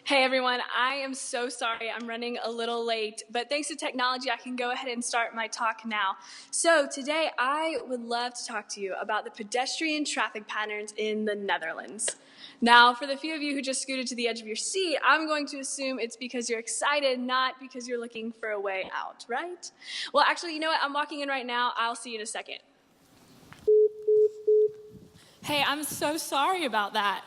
Hey everyone, I am so sorry I'm running a little late, but thanks to technology, I can go ahead and start my talk now. So today, I would love to talk to you about the pedestrian traffic patterns in the Netherlands. Now, for the few of you who just scooted to the edge of your seat, I'm going to assume it's because you're excited, not because you're looking for a way out, right? Well, actually, you know what? I'm walking in right now. I'll see you in a second. Hey, I'm so sorry about that.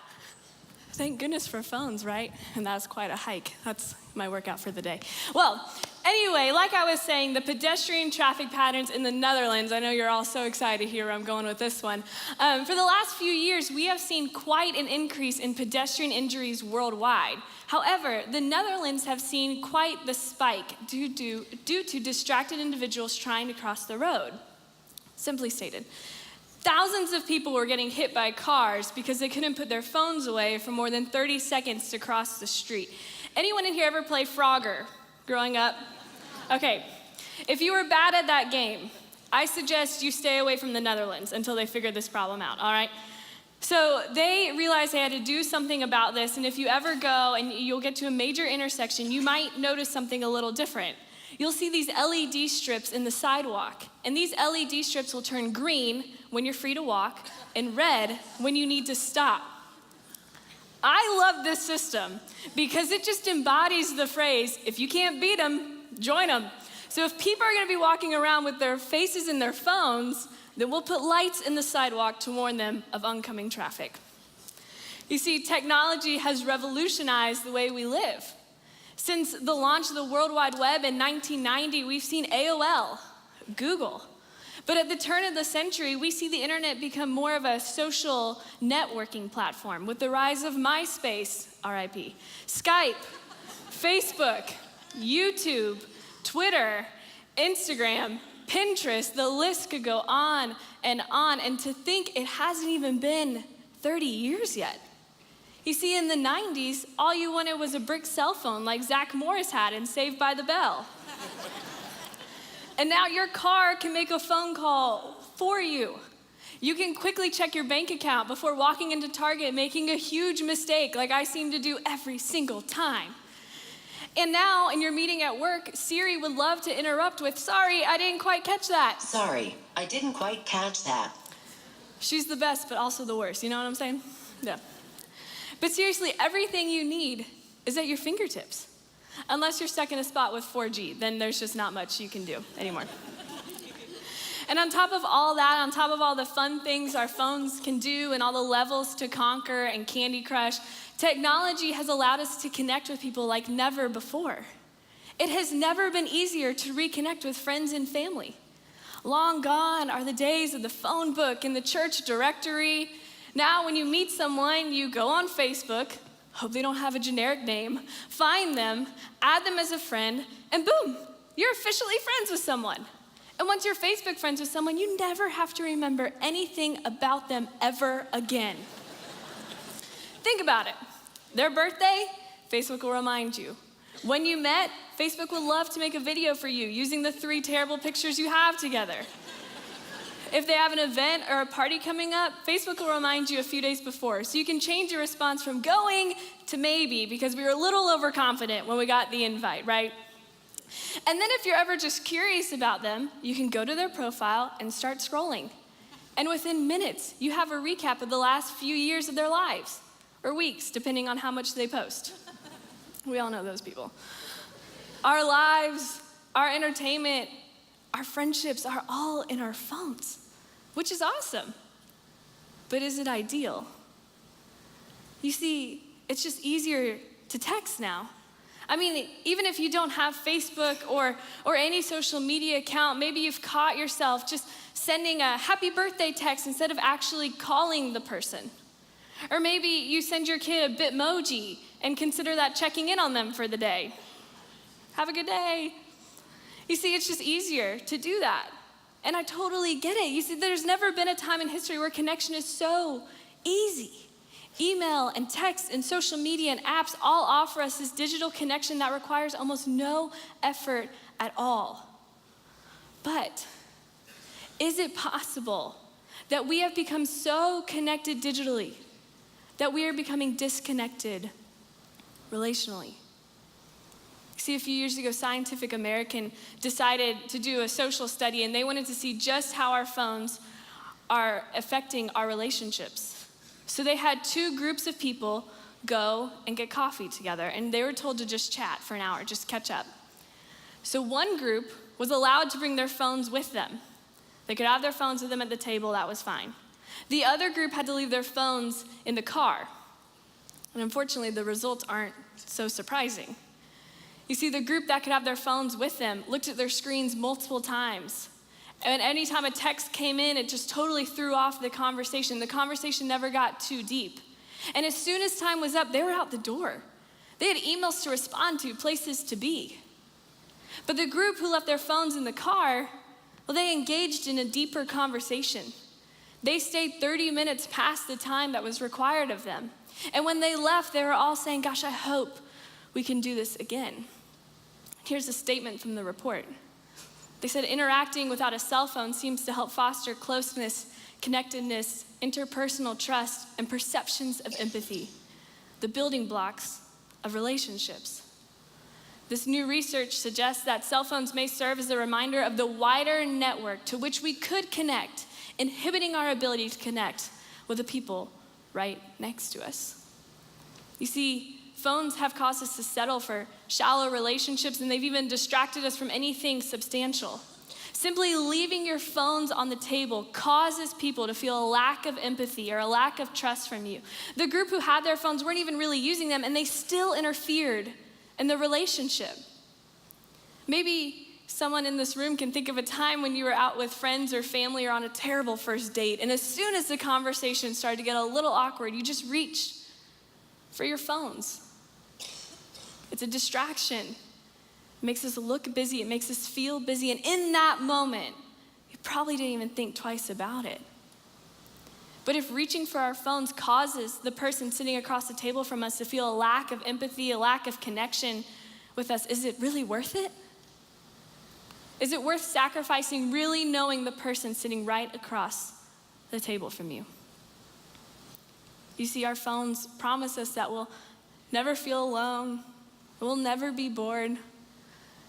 Thank goodness for phones, right? And that's quite a hike. That's my workout for the day. Well, anyway, like I was saying, the pedestrian traffic patterns in the Netherlands, I know you're all so excited to hear where I'm going with this one. For the last few years, we have seen quite an increase in pedestrian injuries worldwide. However, the Netherlands have seen quite the spike due to distracted individuals trying to cross the road. Simply stated, thousands of people were getting hit by cars because they couldn't put their phones away for more than 30 seconds to cross the street. Anyone in here ever play Frogger growing up? Okay, if you were bad at that game, I suggest you stay away from the Netherlands until they figure this problem out, all right? So they realized they had to do something about this, and if you ever go and you'll get to a major intersection, you might notice something a little different. You'll see these LED strips in the sidewalk, and these LED strips will turn green when you're free to walk and red when you need to stop. I love this system because it just embodies the phrase, if you can't beat them, join them. So if people are gonna be walking around with their faces in their phones, then we'll put lights in the sidewalk to warn them of oncoming traffic. You see, technology has revolutionized the way we live. Since the launch of the World Wide Web in 1990, we've seen AOL, Google. But at the turn of the century, we see the internet become more of a social networking platform with the rise of MySpace, RIP, Skype, Facebook, YouTube, Twitter, Instagram, Pinterest, the list could go on. And to think it hasn't even been 30 years yet. You see, in the 90s, all you wanted was a brick cell phone like Zach Morris had in Saved by the Bell. And now your car can make a phone call for you. You can quickly check your bank account before walking into Target making a huge mistake like I seem to do every single time. And now, in your meeting at work, Siri would love to interrupt with, "Sorry, I didn't quite catch that." Sorry, I didn't quite catch that. She's the best, but also the worst. You know what I'm saying? Yeah. But seriously, everything you need is at your fingertips. Unless you're stuck in a spot with 4G, then there's just not much you can do anymore. And on top of all that, on top of all the fun things our phones can do and all the levels to conquer and Candy Crush, technology has allowed us to connect with people like never before. It has never been easier to reconnect with friends and family. Long gone are the days of the phone book and the church directory. Now, when you meet someone, you go on Facebook, hope they don't have a generic name, find them, add them as a friend, and boom, you're officially friends with someone. And once you're Facebook friends with someone, you never have to remember anything about them ever again. Think about it. Their birthday, Facebook will remind you. When you met, Facebook would love to make a video for you using the 3 terrible pictures you have together. If they have an event or a party coming up, Facebook will remind you a few days before, so you can change your response from going to maybe, because we were a little overconfident when we got the invite, right? And then if you're ever just curious about them, you can go to their profile and start scrolling. And within minutes, you have a recap of the last few years of their lives, or weeks, depending on how much they post. We all know those people. Our lives, our entertainment, our friendships are all in our phones, which is awesome. But is it ideal? You see, it's just easier to text now. I mean, even if you don't have Facebook or any social media account, maybe you've caught yourself just sending a happy birthday text instead of actually calling the person. Or maybe you send your kid a Bitmoji and consider that checking in on them for the day. Have a good day. You see, it's just easier to do that. And I totally get it. You see, there's never been a time in history where connection is so easy. Email and text and social media and apps all offer us this digital connection that requires almost no effort at all. But is it possible that we have become so connected digitally that we are becoming disconnected relationally? See, a few years ago, Scientific American decided to do a social study, and they wanted to see just how our phones are affecting our relationships. So they had two groups of people go and get coffee together, and they were told to just chat for an hour, just catch up. So one group was allowed to bring their phones with them. They could have their phones with them at the table, that was fine. The other group had to leave their phones in the car. And unfortunately, the results aren't so surprising. You see, the group that could have their phones with them looked at their screens multiple times. And anytime a text came in, it just totally threw off the conversation. The conversation never got too deep. And as soon as time was up, they were out the door. They had emails to respond to, places to be. But the group who left their phones in the car, well, they engaged in a deeper conversation. They stayed 30 minutes past the time that was required of them. And when they left, they were all saying, gosh, I hope we can do this again. Here's a statement from the report. They said, interacting without a cell phone seems to help foster closeness, connectedness, interpersonal trust, and perceptions of empathy, the building blocks of relationships. This new research suggests that cell phones may serve as a reminder of the wider network to which we could connect, inhibiting our ability to connect with the people right next to us. You see, phones have caused us to settle for shallow relationships, and they've even distracted us from anything substantial. Simply leaving your phones on the table causes people to feel a lack of empathy or a lack of trust from you. The group who had their phones weren't even really using them, and they still interfered in the relationship. Maybe someone in this room can think of a time when you were out with friends or family or on a terrible first date, and as soon as the conversation started to get a little awkward, you just reached for your phones. It's a distraction. It makes us look busy. It makes us feel busy. And in that moment, you probably didn't even think twice about it. But if reaching for our phones causes the person sitting across the table from us to feel a lack of empathy, a lack of connection with us, is it really worth it? Is it worth sacrificing really knowing the person sitting right across the table from you? You see, our phones promise us that we'll never feel alone, we'll never be bored.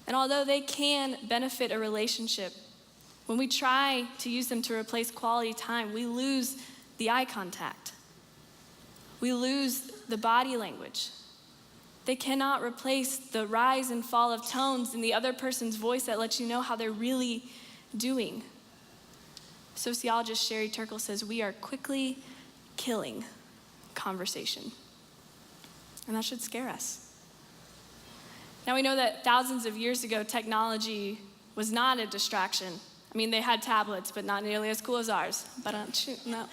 And although they can benefit a relationship, when we try to use them to replace quality time, we lose the eye contact. We lose the body language. They cannot replace the rise and fall of tones in the other person's voice that lets you know how they're really doing. Sociologist Sherry Turkle says we are quickly killing conversation. And that should scare us. Now we know that thousands of years ago, technology was not a distraction. I mean, they had tablets, but not nearly as cool as ours. But no.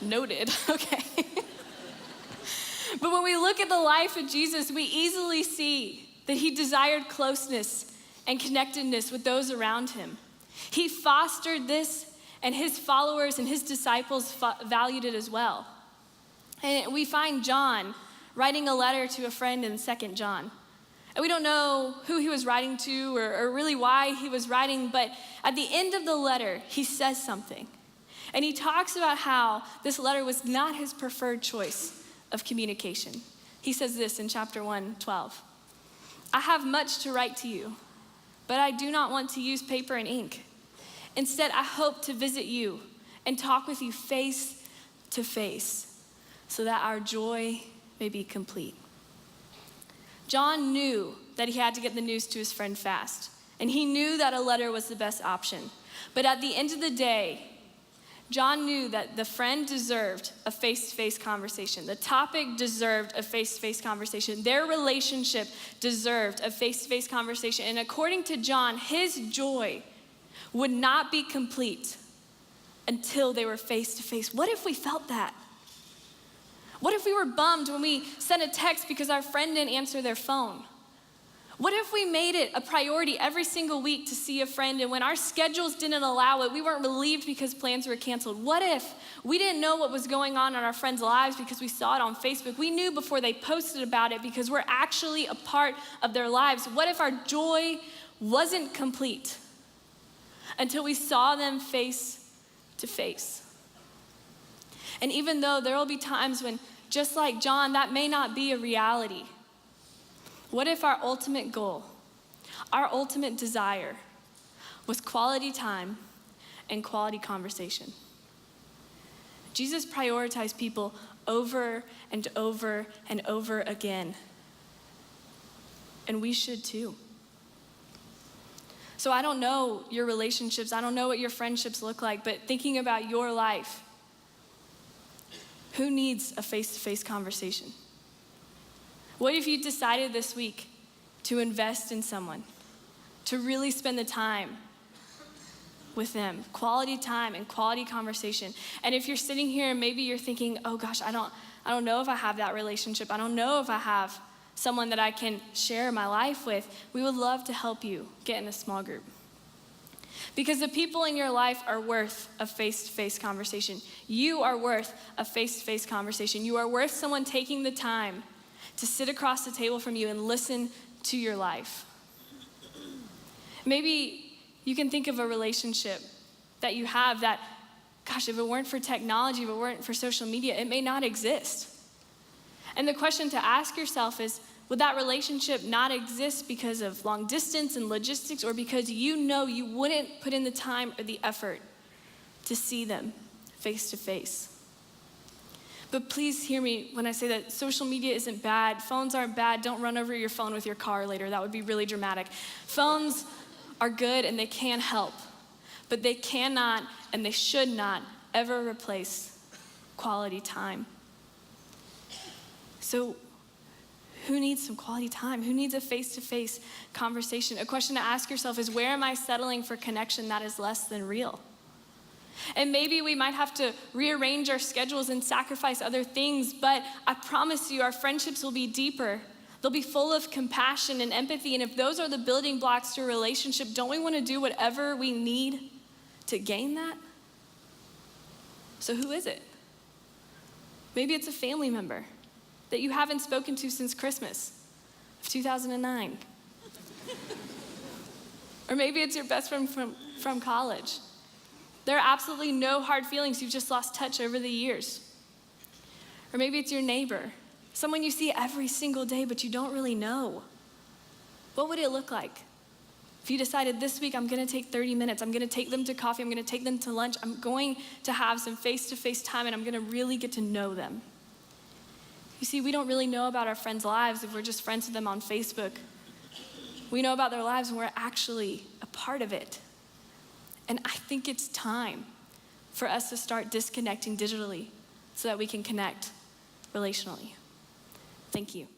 Noted, okay. But when we look at the life of Jesus, we easily see that he desired closeness and connectedness with those around him. He fostered this, and his followers and his disciples valued it as well. And we find John writing a letter to a friend in 2 John. And we don't know who he was writing to or really why he was writing, but at the end of the letter, he says something. And he talks about how this letter was not his preferred choice of communication. He says this in chapter 1:12. I have much to write to you, but I do not want to use paper and ink. Instead, I hope to visit you and talk with you face to face so that our joy may be complete. John knew that he had to get the news to his friend fast, and he knew that a letter was the best option. But at the end of the day, John knew that the friend deserved a face-to-face conversation. The topic deserved a face-to-face conversation. Their relationship deserved a face-to-face conversation. And according to John, his joy would not be complete until they were face-to-face. What if we felt that? What if we were bummed when we sent a text because our friend didn't answer their phone? What if we made it a priority every single week to see a friend, and when our schedules didn't allow it, we weren't relieved because plans were canceled? What if we didn't know what was going on in our friends' lives because we saw it on Facebook? We knew before they posted about it because we're actually a part of their lives. What if our joy wasn't complete until we saw them face to face? And even though there will be times when, just like John, that may not be a reality, what if our ultimate goal, our ultimate desire, was quality time and quality conversation? Jesus prioritized people over and over and over again. And we should too. So I don't know your relationships, I don't know what your friendships look like, but thinking about your life, who needs a face-to-face conversation? What if you decided this week to invest in someone, to really spend the time with them, quality time and quality conversation? And if you're sitting here and maybe you're thinking, oh gosh, I don't know if I have that relationship. I don't know if I have someone that I can share my life with. We would love to help you get in a small group. Because the people in your life are worth a face-to-face conversation. You are worth a face-to-face conversation. You are worth someone taking the time to sit across the table from you and listen to your life. Maybe you can think of a relationship that you have that, gosh, if it weren't for technology, if it weren't for social media, it may not exist. And the question to ask yourself is, would that relationship not exist because of long distance and logistics, or because you know you wouldn't put in the time or the effort to see them face to face? But please hear me when I say that social media isn't bad. Phones aren't bad. Don't run over your phone with your car later. That would be really dramatic. Phones are good and they can help, but they cannot and they should not ever replace quality time. So who needs some quality time? Who needs a face-to-face conversation? A question to ask yourself is, where am I settling for connection that is less than real? And maybe we might have to rearrange our schedules and sacrifice other things, but I promise you our friendships will be deeper. They'll be full of compassion and empathy, and if those are the building blocks to a relationship, don't we want to do whatever we need to gain that? So who is it? Maybe it's a family member that you haven't spoken to since Christmas of 2009. Or maybe it's your best friend from college. There are absolutely no hard feelings. You've just lost touch over the years. Or maybe it's your neighbor, someone you see every single day, but you don't really know. What would it look like if you decided this week, I'm gonna take 30 minutes, I'm gonna take them to coffee, I'm gonna take them to lunch, I'm going to have some face-to-face time, and I'm gonna really get to know them? You see, we don't really know about our friends' lives if we're just friends with them on Facebook. We know about their lives when we're actually a part of it. And I think it's time for us to start disconnecting digitally so that we can connect relationally. Thank you.